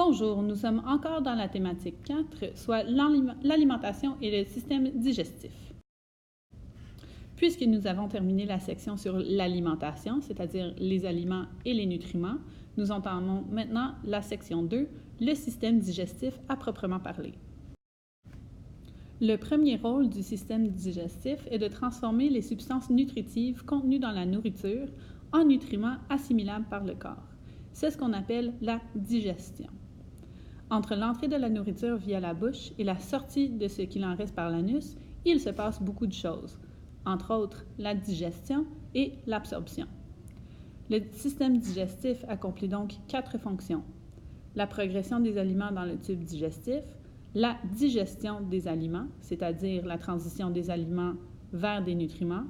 Bonjour, nous sommes encore dans la thématique 4, soit l'alimentation et le système digestif. Puisque nous avons terminé la section sur l'alimentation, c'est-à-dire les aliments et les nutriments, nous entamons maintenant la section 2, le système digestif à proprement parler. Le premier rôle du système digestif est de transformer les substances nutritives contenues dans la nourriture en nutriments assimilables par le corps. C'est ce qu'on appelle la digestion. Entre l'entrée de la nourriture via la bouche et la sortie de ce qu'il en reste par l'anus, il se passe beaucoup de choses, entre autres la digestion et l'absorption. Le système digestif accomplit donc 4 fonctions. La progression des aliments dans le tube digestif, la digestion des aliments, c'est-à-dire la transition des aliments vers des nutriments,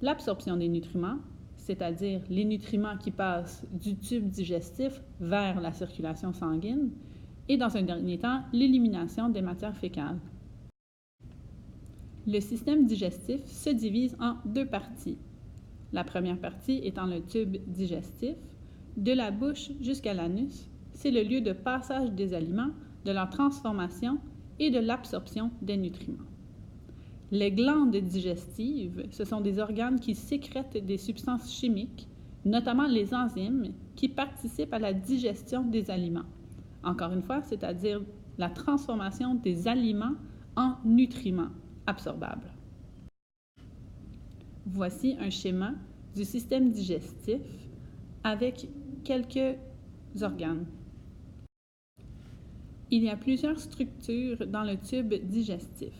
l'absorption des nutriments, c'est-à-dire les nutriments qui passent du tube digestif vers la circulation sanguine, et dans un dernier temps, l'élimination des matières fécales. Le système digestif se divise en 2 parties. La première partie étant le tube digestif. De la bouche jusqu'à l'anus, c'est le lieu de passage des aliments, de leur transformation et de l'absorption des nutriments. Les glandes digestives, ce sont des organes qui sécrètent des substances chimiques, notamment les enzymes, qui participent à la digestion des aliments. Encore une fois, c'est-à-dire la transformation des aliments en nutriments absorbables. Voici un schéma du système digestif avec quelques organes. Il y a plusieurs structures dans le tube digestif.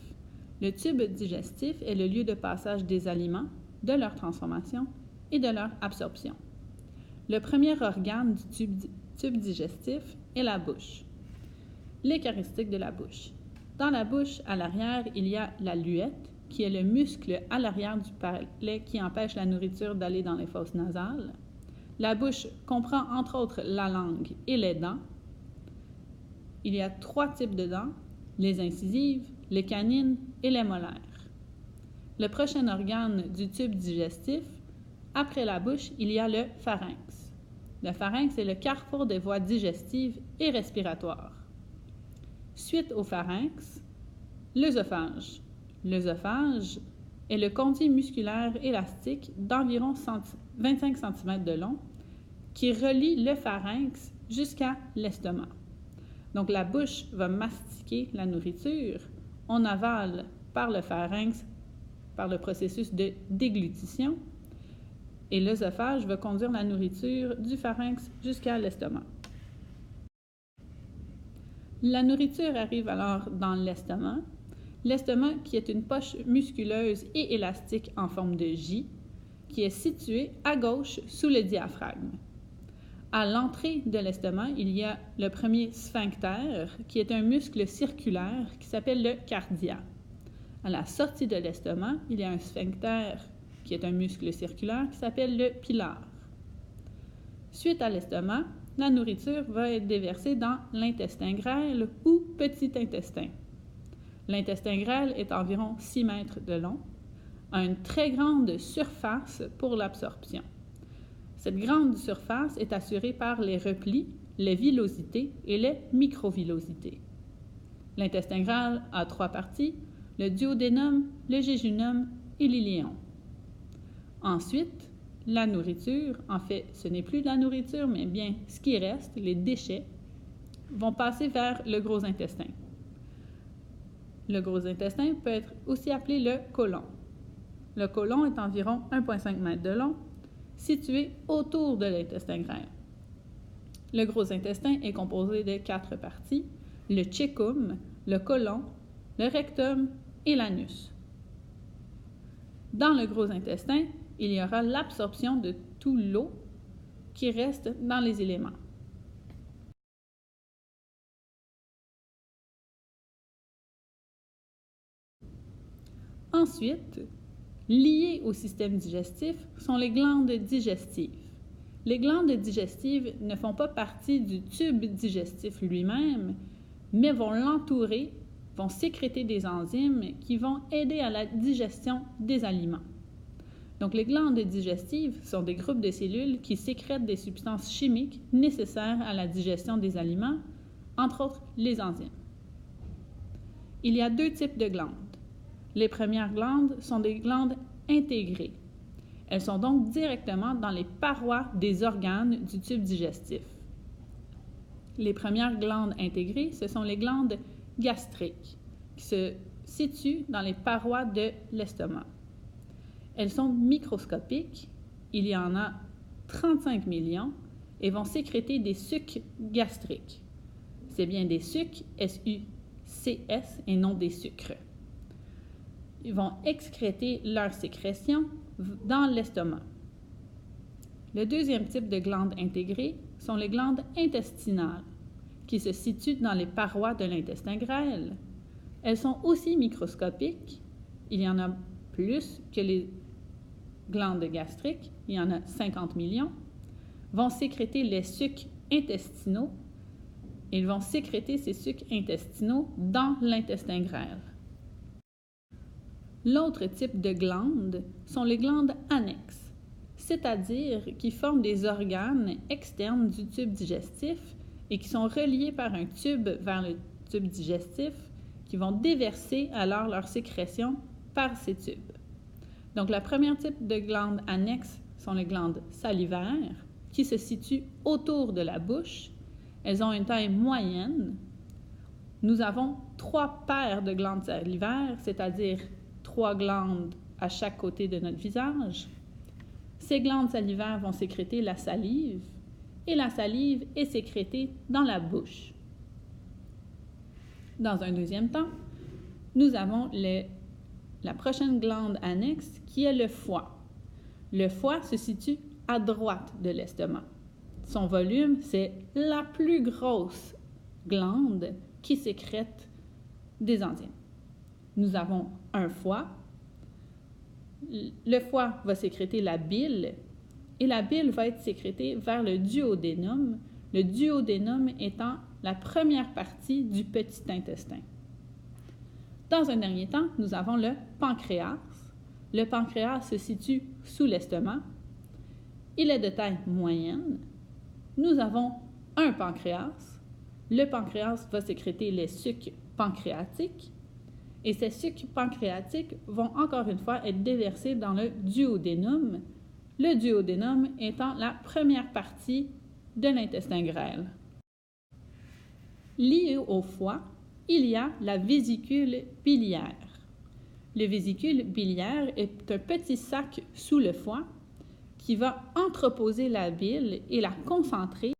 Le tube digestif est le lieu de passage des aliments, de leur transformation et de leur absorption. Le premier organe du tube digestif est la bouche. Les caractéristiques de la bouche. Dans la bouche, à l'arrière, il y a la luette, qui est le muscle à l'arrière du palais qui empêche la nourriture d'aller dans les fosses nasales. La bouche comprend entre autres la langue et les dents. Il y a 3 types de dents, les incisives, les canines et les molaires. Le prochain organe du tube digestif, après la bouche, il y a le pharynx. Le pharynx est le carrefour des voies digestives et respiratoires. Suite au pharynx, l'œsophage. L'œsophage est le conduit musculaire élastique d'environ 25 cm de long qui relie le pharynx jusqu'à l'estomac. Donc la bouche va mastiquer la nourriture, on avale par le pharynx par le processus de déglutition et l'œsophage va conduire la nourriture du pharynx jusqu'à l'estomac. La nourriture arrive alors dans l'estomac. L'estomac qui est une poche musculeuse et élastique en forme de J qui est située à gauche sous le diaphragme. À l'entrée de l'estomac, il y a le premier sphincter qui est un muscle circulaire qui s'appelle le cardia. À la sortie de l'estomac, il y a un sphincter qui est un muscle circulaire qui s'appelle le pilar. Suite à l'estomac, la nourriture va être déversée dans l'intestin grêle ou petit intestin. L'intestin grêle est environ 6 mètres de long, a une très grande surface pour l'absorption. Cette grande surface est assurée par les replis, les villosités et les microvillosités. L'intestin grêle a 3 parties, le duodénum, le jéjunum et l'iléon. Ensuite, la nourriture, en fait, ce n'est plus de la nourriture, mais bien ce qui reste, les déchets, vont passer vers le gros intestin. Le gros intestin peut être aussi appelé le côlon. Le côlon est environ 1,5 m de long, situé autour de l'intestin grêle. Le gros intestin est composé de 4 parties, le cæcum, le côlon, le rectum et l'anus. Dans le gros intestin, il y aura l'absorption de tout l'eau qui reste dans les éléments. Ensuite, liées au système digestif sont les glandes digestives. Les glandes digestives ne font pas partie du tube digestif lui-même, mais vont l'entourer, vont sécréter des enzymes qui vont aider à la digestion des aliments. Donc, les glandes digestives sont des groupes de cellules qui sécrètent des substances chimiques nécessaires à la digestion des aliments, entre autres les enzymes. Il y a 2 types de glandes. Les premières glandes sont des glandes intégrées. Elles sont donc directement dans les parois des organes du tube digestif. Les premières glandes intégrées, ce sont les glandes gastriques, qui se situent dans les parois de l'estomac. Elles sont microscopiques, il y en a 35 millions, et vont sécréter des sucs gastriques. C'est bien des sucs, S-U-C-S, et non des sucres. Ils vont excréter leur sécrétion dans l'estomac. Le deuxième type de glandes intégrées sont les glandes intestinales, qui se situent dans les parois de l'intestin grêle. Elles sont aussi microscopiques. Il y en a plus que les glandes gastriques, il y en a 50 millions, vont sécréter les sucs intestinaux. Ils vont sécréter ces sucs intestinaux dans l'intestin grêle. L'autre type de glandes sont les glandes annexes, c'est-à-dire qui forment des organes externes du tube digestif et qui sont reliés par un tube vers le tube digestif, qui vont déverser alors leur sécrétion par ces tubes. Donc, le premier type de glandes annexes sont les glandes salivaires, qui se situent autour de la bouche. Elles ont une taille moyenne. Nous avons 3 paires de glandes salivaires, c'est-à-dire 3 glandes à chaque côté de notre visage. Ces glandes salivaires vont sécréter la salive, et la salive est sécrétée dans la bouche. Dans un deuxième temps, nous avons la prochaine glande annexe qui est le foie. Le foie se situe à droite de l'estomac. Son volume, c'est la plus grosse glande qui sécrète des enzymes. Nous avons un foie. Le foie va sécréter la bile et la bile va être sécrétée vers le duodénum, le duodénum étant la première partie du petit intestin. Dans un dernier temps, nous avons le pancréas. Le pancréas se situe sous l'estomac. Il est de taille moyenne. Nous avons un pancréas. Le pancréas va sécréter les sucs pancréatiques. Et ces sucs pancréatiques vont encore une fois être déversés dans le duodénum, le duodénum étant la première partie de l'intestin grêle. Lié au foie, il y a la vésicule biliaire. Le vésicule biliaire est un petit sac sous le foie qui va entreposer la bile et la concentrer